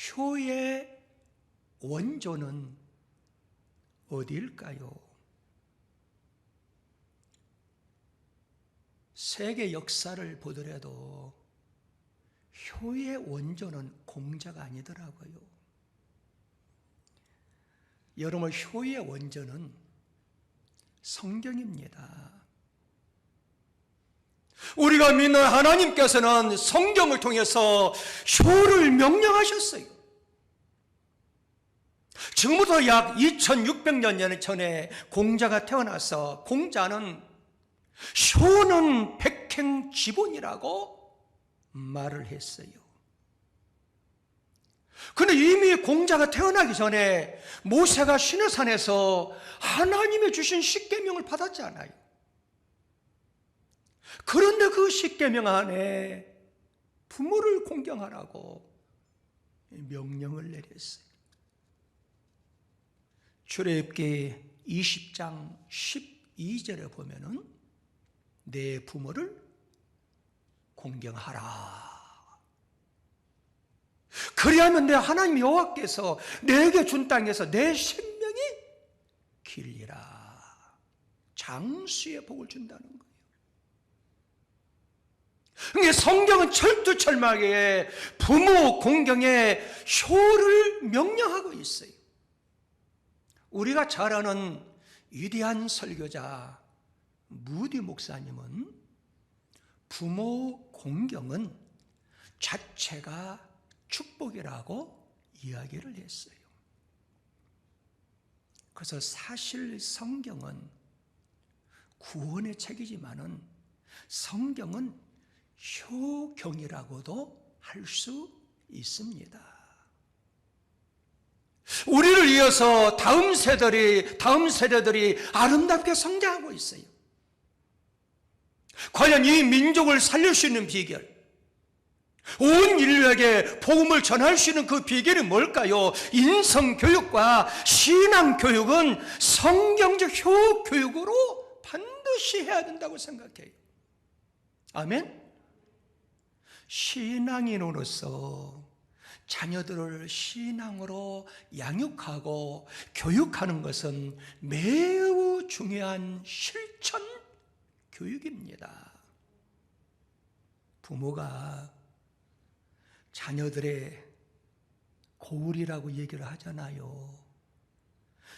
효의 원조는 어디일까요? 세계 역사를 보더라도 효의 원조는 공자가 아니더라고요. 여러분, 효의 원조는 성경입니다. 우리가 믿는 하나님께서는 성경을 통해서 효를 명령하셨어요. 지금부터 약 2600년 전에 공자가 태어나서 공자는 효는 백행지본이라고 말을 했어요. 그런데 이미 공자가 태어나기 전에 모세가 시내산에서 하나님의 주신 십계명을 받았지 않아요? 그런데 그 십계명 안에 부모를 공경하라고 명령을 내렸어요. 출애굽기 20장 12절에 보면은 내 부모를 공경하라. 그리하면 내 하나님 여호와께서 내게 준 땅에서 내 생명이 길리라. 장수의 복을 준다는 거예요. 그러니까 성경은 철두철미하게 부모 공경의 효를 명령하고 있어요. 우리가 잘 아는 위대한 설교자 무디 목사님은 부모 공경은 자체가 축복이라고 이야기를 했어요. 그래서 사실 성경은 구원의 책이지만은 성경은 효경이라고도 할 수 있습니다. 우리를 이어서 다음 세대들이 아름답게 성장하고 있어요. 과연 이 민족을 살릴 수 있는 비결, 온 인류에게 복음을 전할 수 있는 그 비결이 뭘까요? 인성교육과 신앙교육은 성경적 효교육으로 반드시 해야 된다고 생각해요. 아멘? 신앙인으로서 자녀들을 신앙으로 양육하고 교육하는 것은 매우 중요한 실천 교육입니다. 부모가 자녀들의 고울이라고 얘기를 하잖아요.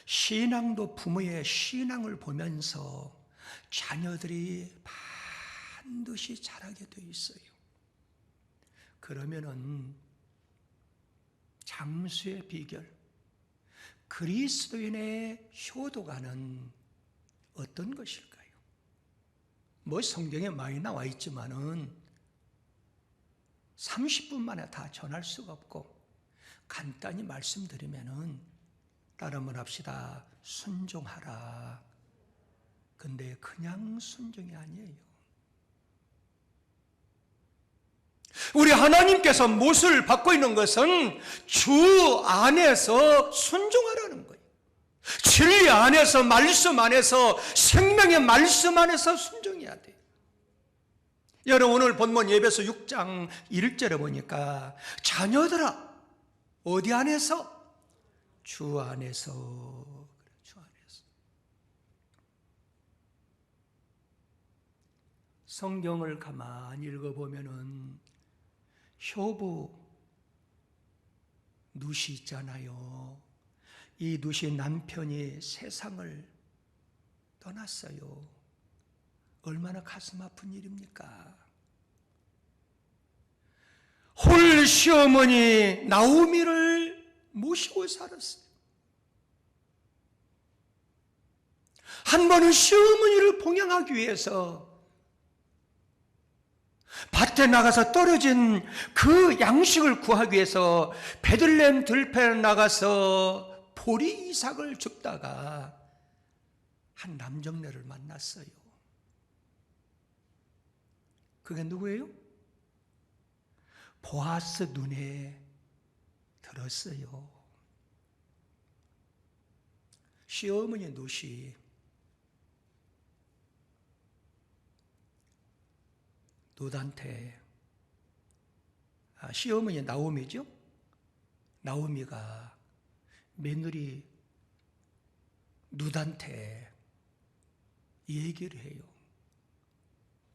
신앙도 부모의 신앙을 보면서 자녀들이 반드시 자라게 돼 있어요. 그러면은 장수의 비결, 그리스도인의 효도가는 어떤 것일까요? 뭐 성경에 많이 나와 있지만은 30분 만에 다 전할 수가 없고 간단히 말씀드리면은 따라만 합시다. 순종하라. 근데 그냥 순종이 아니에요. 우리 하나님께서 못을 받고 있는 것은 주 안에서 순종하라는 거예요. 진리 안에서, 말씀 안에서, 생명의 말씀 안에서 순종해야 돼요. 여러분, 오늘 본문 예배서 6장 1절에 보니까 자녀들아, 어디 안에서? 주 안에서. 주 안에서. 성경을 가만히 읽어보면은 효부 룻이 있잖아요. 이 룻이 남편이 세상을 떠났어요. 얼마나 가슴 아픈 일입니까? 홀 시어머니 나오미를 모시고 살았어요. 한 번은 시어머니를 봉양하기 위해서 밭에 나가서 떨어진 그 양식을 구하기 위해서 베들레헴 들판에 나가서 보리 이삭을 줍다가 한 남정네를 만났어요. 그게 누구예요? 보아스 눈에 들었어요. 시어머니 룻이 룻한테, 시어머니 나오미죠? 나오미가 며느리 룻한테 얘기를 해요.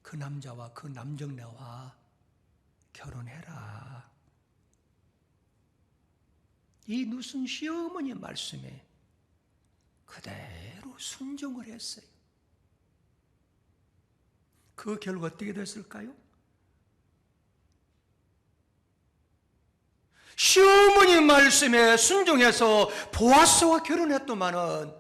그 남자와 그 남정네와 결혼해라. 이 룻은 시어머니 말씀에 그대로 순종을 했어요. 그 결과 어떻게 됐을까요? 시어머니 말씀에 순종해서 보아스와 결혼했더만은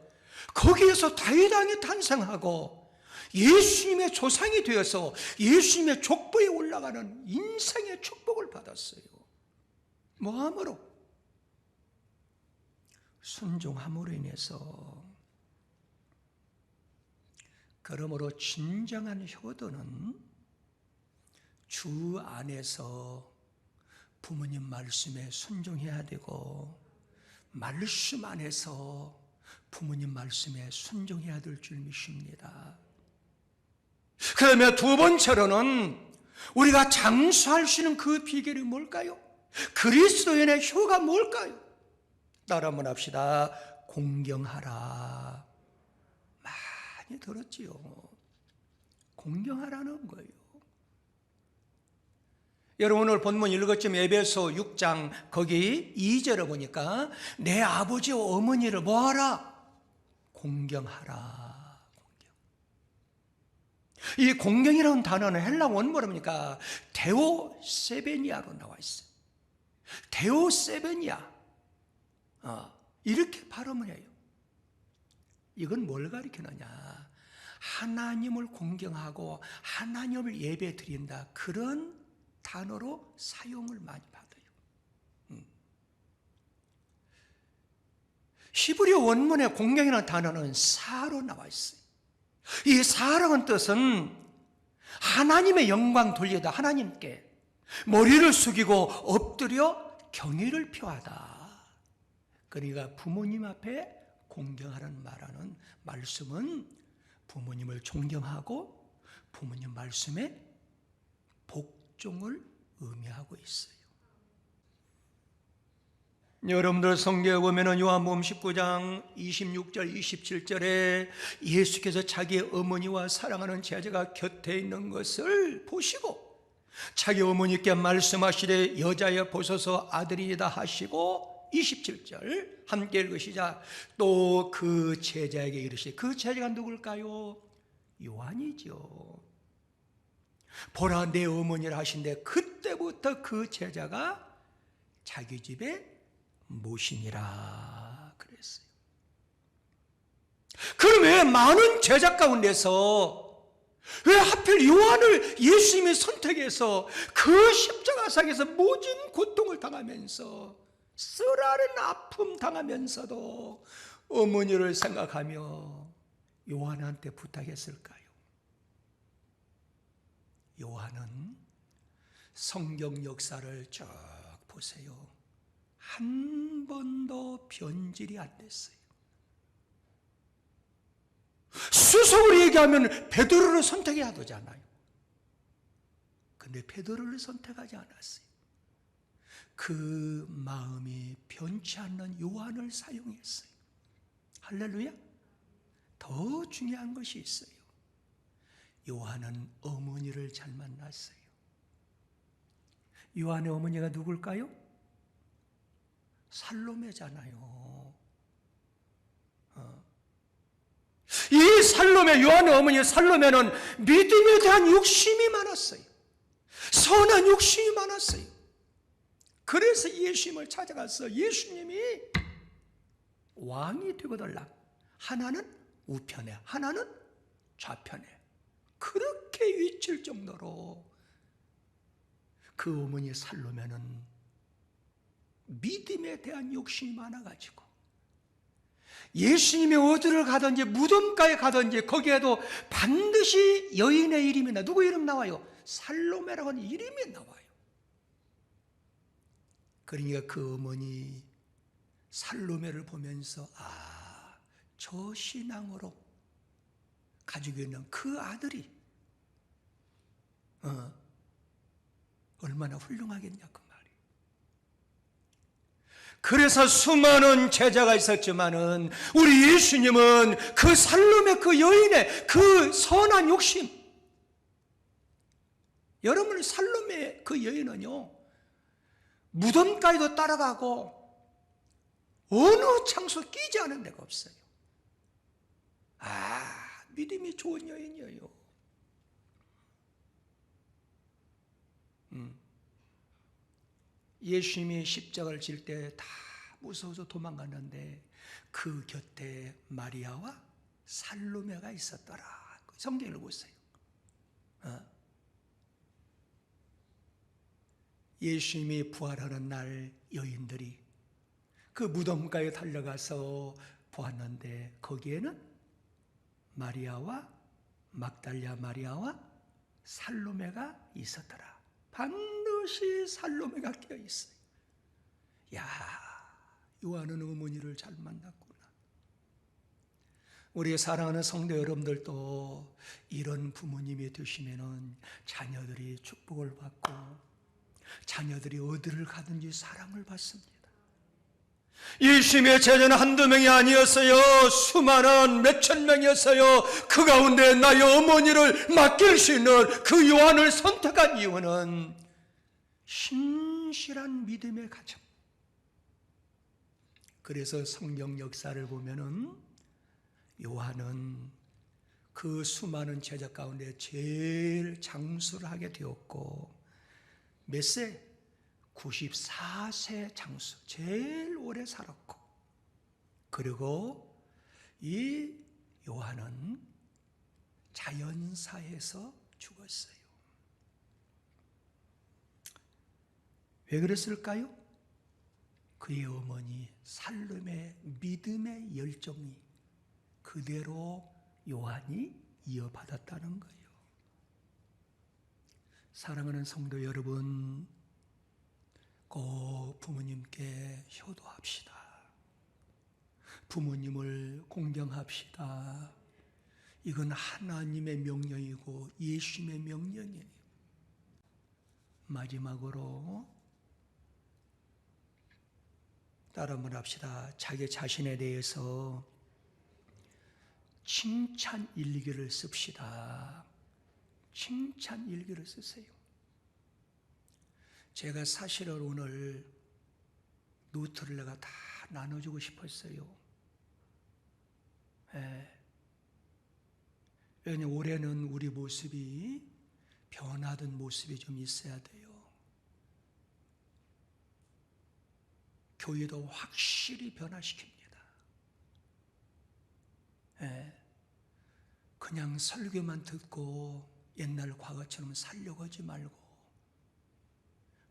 거기에서 다윗 왕이 탄생하고 예수님의 조상이 되어서 예수님의 족보에 올라가는 인생의 축복을 받았어요. 뭐함으로? 순종함으로 인해서. 그러므로 진정한 효도는 주 안에서 부모님 말씀에 순종해야 되고 말씀 안에서 부모님 말씀에 순종해야 될 줄 믿습니다. 그러면 두 번째로는 우리가 장수할 수 있는 그 비결이 뭘까요? 그리스도인의 효가 뭘까요? 따라 한번 합시다. 공경하라. 많이 들었지요. 공경하라는 거예요. 여러분 오늘 본문 읽었지만 에베소 6장 거기 2절에 보니까 내 아버지와 어머니를 뭐하라? 공경하라. 공경. 이 공경이라는 단어는 헬라 원어로 뭡니까? 데오세베니아로 나와 있어요. 데오세베니아. 이렇게 발음을 해요. 이건 뭘 가리키느냐? 하나님을 공경하고 하나님을 예배 드린다. 그런 단어로 사용을 많이 받아요. 히브리어 원문의 공경이라는 단어는 사로 나와 있어요. 이 사라는 뜻은 하나님의 영광 돌리다. 하나님께 머리를 숙이고 엎드려 경의를 표하다. 그러니까 부모님 앞에 공경하라는 말하는 말씀은 부모님을 존경하고 부모님 말씀에 복종을 의미하고 있어요. 여러분들 성경에 보면 요한복음 19장 26절 27절에 예수께서 자기의 어머니와 사랑하는 제자가 곁에 있는 것을 보시고 자기 어머니께 말씀하시되 여자여 보소서 아들이다 하시고 27절 함께 읽으시자. 또 그 제자에게 이르시되 그 제자가 누굴까요? 요한이죠. 보라 내 어머니라 하신데 그때부터 그 제자가 자기 집에 모시니라 그랬어요. 그럼 왜 많은 제자 가운데서 왜 하필 요한을 예수님이 선택해서 그 십자가상에서 모진 고통을 당하면서 쓰라린 아픔 당하면서도 어머니를 생각하며 요한한테 부탁했을까요? 요한은 성경 역사를 쭉 보세요. 한 번도 변질이 안 됐어요. 수석으로 얘기하면 베드로를 선택해야 되잖아요. 근데 베드로를 선택하지 않았어요. 그 마음이 변치 않는 요한을 사용했어요. 할렐루야. 더 중요한 것이 있어요. 요한은 어머니를 잘 만났어요. 요한의 어머니가 누굴까요? 살로메잖아요. 이 살로메, 요한의 어머니 살로메는 믿음에 대한 욕심이 많았어요. 선한 욕심이 많았어요. 그래서 예수님을 찾아가서 예수님이 왕이 되거들라. 하나는 우편에, 하나는 좌편에. 그렇게 위칠 정도로 그 어머니 살로메는 믿음에 대한 욕심이 많아가지고 예수님이 어디를 가든지 무덤가에 가든지 거기에도 반드시 여인의 이름이 나와요. 누구 이름 나와요? 살로메라고 하는 이름이 나와요. 그러니까 그 어머니 살로메를 보면서 저 신앙으로 가지고 있는 그 아들이 얼마나 훌륭하겠냐 그 말이에요. 그래서 수많은 제자가 있었지만은 우리 예수님은 그 살롬의 그 여인의 그 선한 욕심, 여러분 살롬의 그 여인은요 무덤까지도 따라가고 어느 장소 끼지 않은 데가 없어요. 믿음이 좋은 여인이에요. 예수님이 십자가를 질 때 다 무서워서 도망갔는데 그 곁에 마리아와 살로메가 있었더라. 성경을 보세요. 예수님이 부활하는 날 여인들이 그 무덤가에 달려가서 보았는데 거기에는 마리아와 막달라 마리아와 살로메가 있었더라. 반드시 살로메가 껴있어요. 야, 요한은 어머니를 잘 만났구나. 우리 사랑하는 성도 여러분들도 이런 부모님이 되시면은 자녀들이 축복을 받고 자녀들이 어디를 가든지 사랑을 받습니다. 예수님의 제자는 한두 명이 아니었어요. 수많은 몇천 명이었어요. 그 가운데 나의 어머니를 맡길 수 있는 그 요한을 선택한 이유는 신실한 믿음의 가정. 그래서 성경 역사를 보면은 요한은 그 수많은 제자 가운데 제일 장수를 하게 되었고, 몇 세? 94세 장수, 제일 오래 살았고, 그리고 이 요한은 자연사에서 죽었어요. 왜 그랬을까요? 그의 어머니 살롬의 믿음의 열정이 그대로 요한이 이어받았다는 거예요. 사랑하는 성도 여러분, 꼭 부모님께 효도합시다. 부모님을 공경합시다. 이건 하나님의 명령이고 예수님의 명령이에요. 마지막으로 따라 한번 합시다. 자기 자신에 대해서 칭찬 일기를 씁시다. 칭찬 일기를 쓰세요. 제가 사실은 오늘 노트를 내가 다 나눠주고 싶었어요. 왜냐하면 올해는 우리 모습이 변하던 모습이 좀 있어야 돼요. 교회도 확실히 변화시킵니다. 그냥 설교만 듣고 옛날 과거처럼 살려고 하지 말고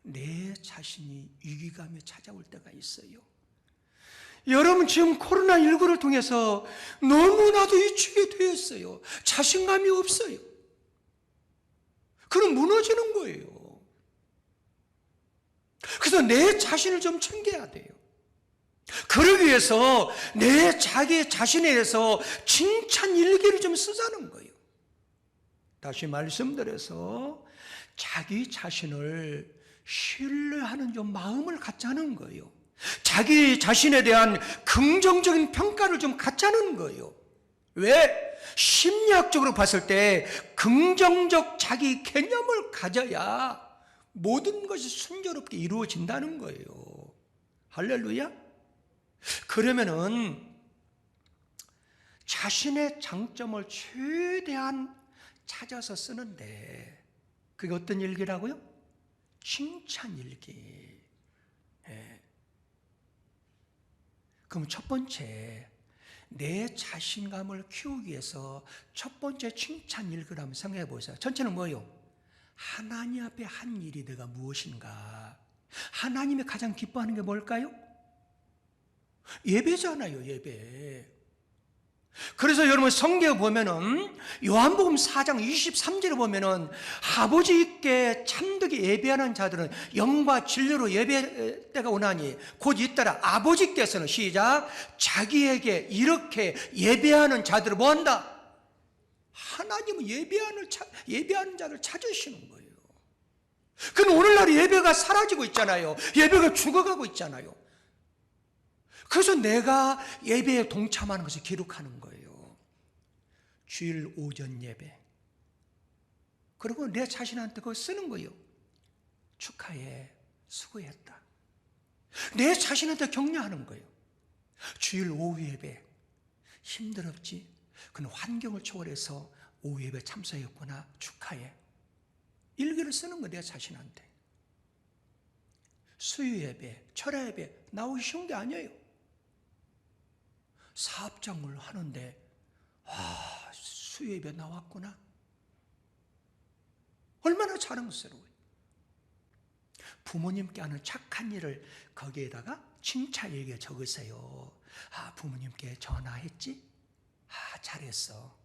내 자신이 위기감에 찾아올 때가 있어요. 여러분 지금 코로나19를 통해서 너무나도 위축이 되었어요. 자신감이 없어요. 그럼 무너지는 거예요. 그래서 내 자신을 좀 챙겨야 돼요. 그러기 위해서 내 자기 자신에 대해서 칭찬 일기를 좀 쓰자는 거예요. 다시 말씀드려서 자기 자신을 신뢰하는 좀 마음을 갖자는 거예요. 자기 자신에 대한 긍정적인 평가를 좀 갖자는 거예요. 왜? 심리학적으로 봤을 때 긍정적 자기 개념을 가져야 모든 것이 순조롭게 이루어진다는 거예요. 할렐루야? 그러면은 자신의 장점을 최대한 찾아서 쓰는데 그게 어떤 일기라고요? 칭찬 일기. 그럼 첫 번째, 내 자신감을 키우기 위해서 첫 번째 칭찬 일기를 한번 생각해 보세요. 전체는 뭐예요? 하나님 앞에 한 일이 내가 무엇인가? 하나님이 가장 기뻐하는 게 뭘까요? 예배잖아요, 예배. 그래서 여러분 성경에 보면은 요한복음 4장 23절에 보면은 아버지께 참되게 예배하는 자들은 영과 진리로 예배할 때가 오나니 곧 잇따라 아버지께서는 시작 자기에게 이렇게 예배하는 자들을 뭐한다? 하나님은 예배하는 자를 찾으시는 거예요. 그럼 오늘날 예배가 사라지고 있잖아요. 예배가 죽어가고 있잖아요. 그래서 내가 예배에 동참하는 것을 기록하는 거예요. 주일 오전 예배. 그리고 내 자신한테 그거 쓰는 거예요. 축하해, 수고했다. 내 자신한테 격려하는 거예요. 주일 오후 예배 힘들었지? 그는 환경을 초월해서 오후 예배 참석했구나, 축하해. 일기를 쓰는 거예요, 내 자신한테. 수요 예배, 철야 예배 나오기 쉬운 게 아니에요. 사업장을 하는데 수요 예배 나왔구나. 얼마나 자랑스러워요. 부모님께 하는 착한 일을 거기에다가 칭찬 얘기 적으세요. 부모님께 전화했지? 잘했어.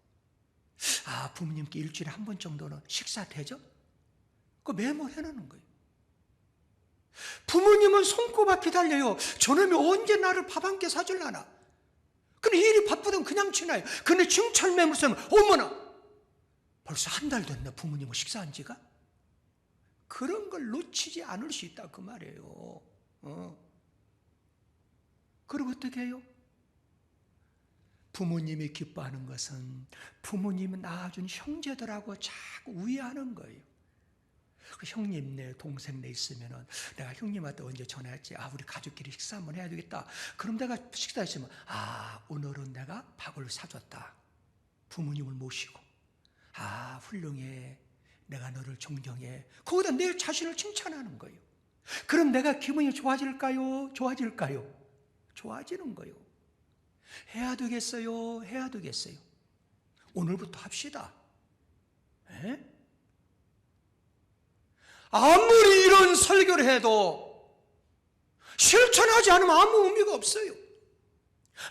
부모님께 일주일에 한 번 정도는 식사 되죠? 그거 메모해놓는 거예요. 부모님은 손꼽아 기다려요. 저놈이 언제 나를 밥 한 끼 사줄라나? 근데 일이 바쁘든 그냥 지나요. 근데 칭찬 메모 쓰면 어머나! 벌써 한 달 됐네, 부모님하고 식사한 지가? 그런 걸 놓치지 않을 수 있다, 그 말이에요. 그리고 어떻게 해요? 부모님이 기뻐하는 것은 부모님이 낳아준 형제들하고 자꾸 우애하는 거예요. 그 형님 내 동생 내 있으면은 내가 형님한테 언제 전화했지? 우리 가족끼리 식사 한번 해야 되겠다. 그럼 내가 식사했으면 오늘은 내가 밥을 사줬다. 부모님을 모시고 훌륭해. 내가 너를 존경해. 거기다 내 자신을 칭찬하는 거예요. 그럼 내가 기분이 좋아질까요? 좋아질까요? 좋아지는 거예요. 해야 되겠어요? 해야 되겠어요? 오늘부터 합시다. 에? 아무리 이런 설교를 해도 실천하지 않으면 아무 의미가 없어요.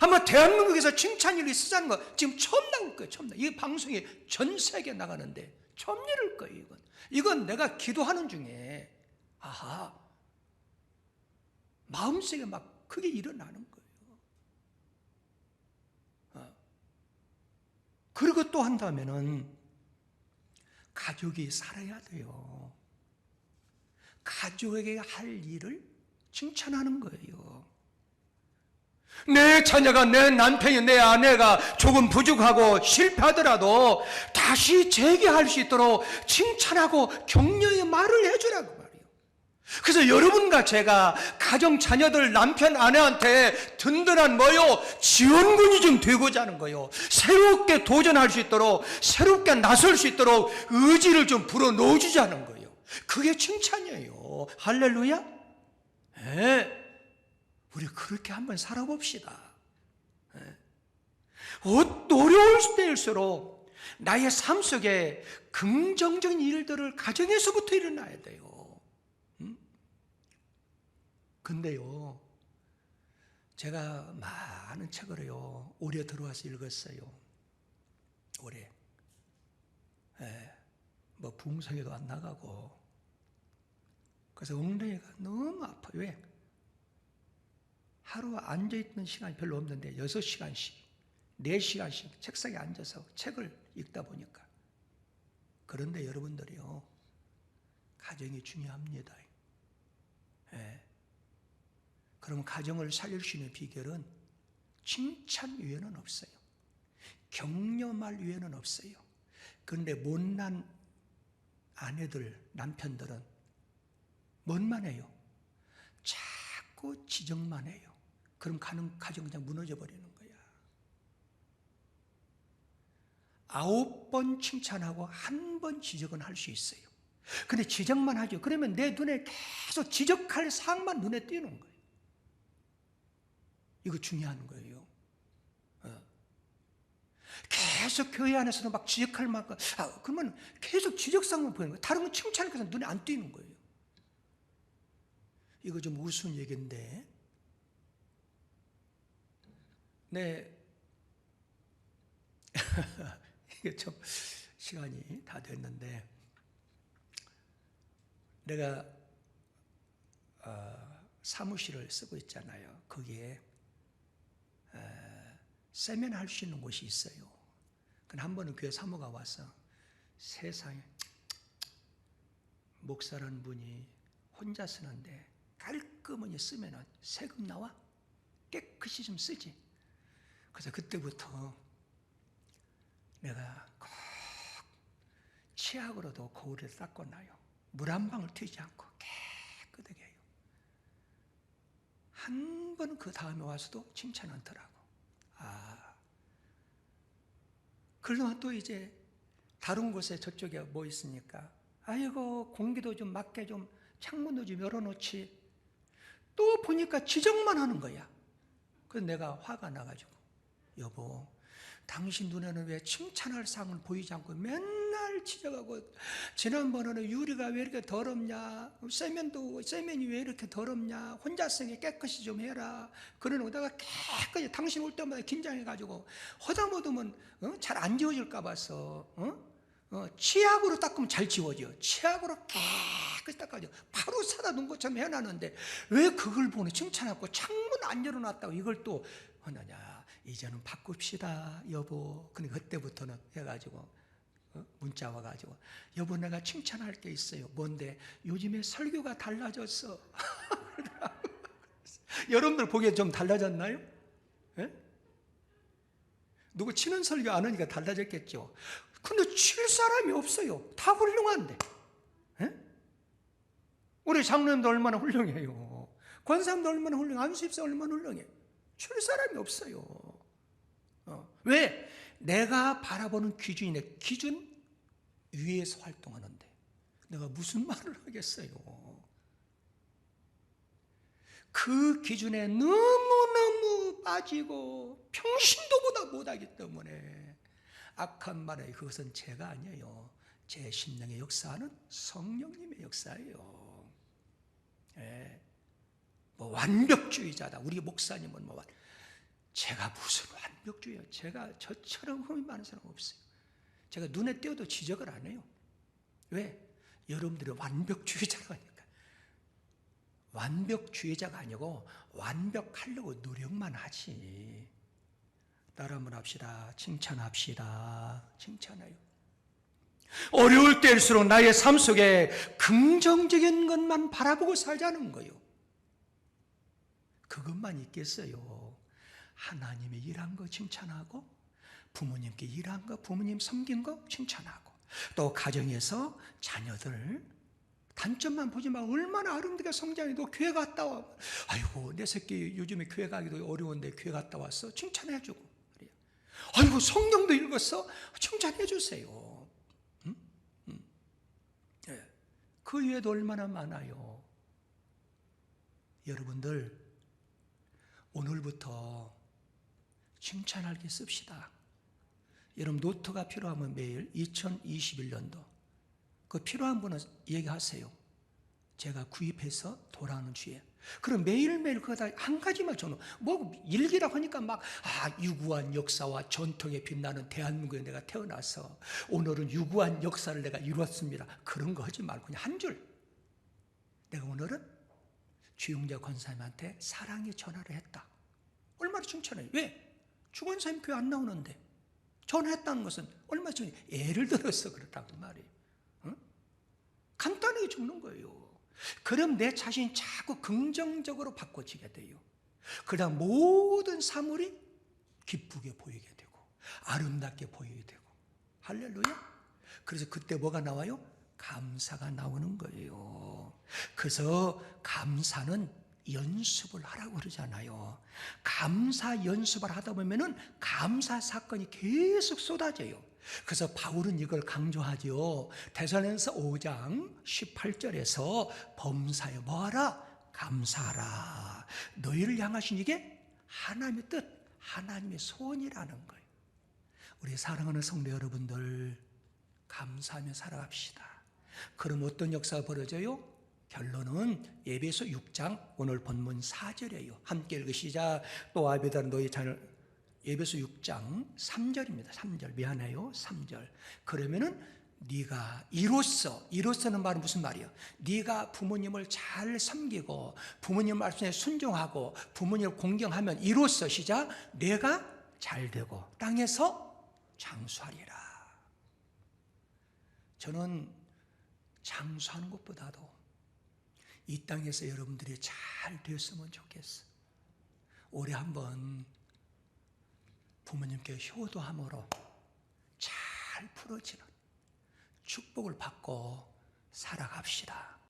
아마 대한민국에서 칭찬일이 쓰자는 거 지금 처음 나올 거예요. 처음 이 방송이 전 세계에 나가는데 처음 이럴 거예요. 이건 내가 기도하는 중에 마음속에 막 크게 일어나는 거예요. 그리고 또 한다면은 가족이 살아야 돼요. 가족에게 할 일을 칭찬하는 거예요. 내 자녀가, 내 남편이, 내 아내가 조금 부족하고 실패하더라도 다시 재기할 수 있도록 칭찬하고 격려의 말을 해주라고 말이에요. 그래서 여러분과 제가 가정, 자녀들, 남편, 아내한테 든든한 지원군이 좀 되고자 하는 거예요. 새롭게 도전할 수 있도록, 새롭게 나설 수 있도록 의지를 좀 불어넣어주자는 거예요. 그게 칭찬이에요. 할렐루야? 네. 우리 그렇게 한번 살아봅시다. 어려울 때일수록 나의 삶 속에 긍정적인 일들을 가정에서부터 일어나야 돼요. 근데요, 제가 많은 책을요, 올해 들어와서 읽었어요. 올해. 붕성에도 안 나가고. 그래서 엉덩이가 너무 아파요. 왜? 하루 앉아있는 시간이 별로 없는데 6시간씩, 4시간씩 책상에 앉아서 책을 읽다 보니까. 그런데 여러분들이요, 가정이 중요합니다. 그럼 가정을 살릴 수 있는 비결은 칭찬 외에는 없어요. 격려말 외에는 없어요. 그런데 못난 아내들, 남편들은 뭔만 해요? 자꾸 지적만 해요. 그럼 가정 그냥 무너져 버리는 거야. 9번 칭찬하고 1번 지적은 할 수 있어요. 근데 지적만 하죠. 그러면 내 눈에 계속 지적할 사항만 눈에 띄는 거예요. 이거 중요한 거예요. 계속 교회 안에서도 막 지적할 만큼, 그러면 계속 지적상만 보이는 거예요. 다른 건 칭찬해서 눈에 안 띄는 거예요. 이거 좀 우스운 얘기인데, 이게 좀 시간이 다 됐는데, 내가 사무실을 쓰고 있잖아요. 거기에 세미나 할 수 있는 곳이 있어요. 근데 한 번은 교회 사모가 와서 세상에 목사라는 분이 혼자 쓰는데 깔끔하게 쓰면 세금 나와? 깨끗이 좀 쓰지. 그래서 그때부터 내가 꼭 치약으로도 거울을 닦고 나요. 물 한 방울 튀지 않고 깨끗하게 해요. 한 번 그 다음에 와서도 칭찬 않더라고. 그러면 또 이제 다른 곳에 저쪽에 뭐 있으니까 아이고 공기도 좀 맞게 좀 창문도 좀 열어놓지. 또 보니까 지적만 하는 거야. 그래서 내가 화가 나가지고 여보 당신 눈에는 왜 칭찬할 상을 보이지 않고 맨날 지적하고 지난번에는 유리가 왜 이렇게 더럽냐 세면이 왜 이렇게 더럽냐 혼자 쓰게 깨끗이 좀 해라 그러는 거 내가 깨끗이 당신 올 때마다 긴장해가지고 허다못하면 잘 안 지워질까 봐서 치약으로 닦으면 잘 지워져. 치약으로 깨끗이 닦아줘. 바로 사다 놓은 것처럼 해놨는데 왜 그걸 보내 칭찬하고 창문 안 열어놨다고 이걸 또 하느냐. 이제는 바꿉시다 여보. 근데 그때부터는 해가지고 문자 와가지고 여보 내가 칭찬할 게 있어요. 뭔데? 요즘에 설교가 달라졌어. 여러분들 보기에 좀 달라졌나요? 예? 누구 치는 설교 안 하니까 달라졌겠죠. 근데 칠 사람이 없어요. 다 훌륭한데. 예? 우리 장로님도 얼마나 훌륭해요. 권사님도 얼마나 훌륭해. 안수집사 얼마나 훌륭해. 칠 사람이 없어요. 왜? 내가 바라보는 기준이 내 기준 위에서 활동하는데 내가 무슨 말을 하겠어요. 그 기준에 너무너무 빠지고 평신도보다 못하기 때문에 악한 말에 그것은 제가 아니에요. 제 심령의 역사는 성령님의 역사예요. 예. 뭐 완벽주의자다. 우리 목사님은 뭐 제가 무슨 완벽주의예요. 제가 저처럼 흠이 많은 사람 없어요. 제가 눈에 띄어도 지적을 안 해요. 왜? 여러분들이 완벽주의자라니까. 완벽주의자가 아니고 완벽하려고 노력만 하지. 따라 한번 합시다. 칭찬합시다. 칭찬해요. 어려울 때일수록 나의 삶 속에 긍정적인 것만 바라보고 살자는 거예요. 그것만 있겠어요. 하나님의 일한 거 칭찬하고 부모님께 일한 거 부모님 섬긴 거 칭찬하고 또 가정에서 자녀들 단점만 보지 마. 얼마나 아름답게 성장해. 너 교회 갔다 와. 아이고 내 새끼 요즘에 교회 가기도 어려운데 교회 갔다 왔어. 칭찬해주고. 아이고 성경도 읽었어. 칭찬해 주세요. 네. 그 외에도 얼마나 많아요. 여러분들 오늘부터 칭찬할 게 씁시다. 여러분 노트가 필요하면 매일 2021년도 그 필요한 분은 얘기하세요. 제가 구입해서 돌아오는 주에. 그럼 매일매일 그거 다 한 가지만 저는 뭐 일기라고 하니까 막 유구한 역사와 전통에 빛나는 대한민국에 내가 태어나서 오늘은 유구한 역사를 내가 이루었습니다. 그런 거 하지 말고 그냥 한 줄. 내가 오늘은 주용자 권사님한테 사랑의 전화를 했다. 얼마나 칭찬해요. 왜? 주권사님 교회 안 나오는데 전화했다는 것은 얼마나 예를 들어서 그렇다고 말이에요. 간단하게 죽는 거예요. 그럼 내 자신이 자꾸 긍정적으로 바꿔지게 돼요. 그러다 모든 사물이 기쁘게 보이게 되고 아름답게 보이게 되고. 할렐루야. 그래서 그때 뭐가 나와요? 감사가 나오는 거예요. 그래서 감사는 연습을 하라고 그러잖아요. 감사 연습을 하다 보면은 감사 사건이 계속 쏟아져요. 그래서 바울은 이걸 강조하죠. 데살로니가서 5장 18절에서 범사에 뭐하라? 감사하라. 너희를 향하신 이게 하나님의 뜻, 하나님의 소원이라는 거예요. 우리 사랑하는 성도 여러분들 감사하며 살아갑시다. 그럼 어떤 역사가 벌어져요? 결론은 에베소 6장 오늘 본문 4절이에요. 함께 읽으시자. 또 아비다 너희 자녀. 에베소 6장 3절입니다. 3절. 미안해요. 3절. 그러면은 네가 이로서는 말은 무슨 말이야? 네가 부모님을 잘 섬기고 부모님 말씀에 순종하고 부모님을 공경하면 이로써 시작 내가 잘 되고 땅에서 장수하리라. 저는 장수하는 것보다도 이 땅에서 여러분들이 잘 됐으면 좋겠어. 올해 한번 부모님께 효도함으로 잘 풀어지는 축복을 받고 살아갑시다.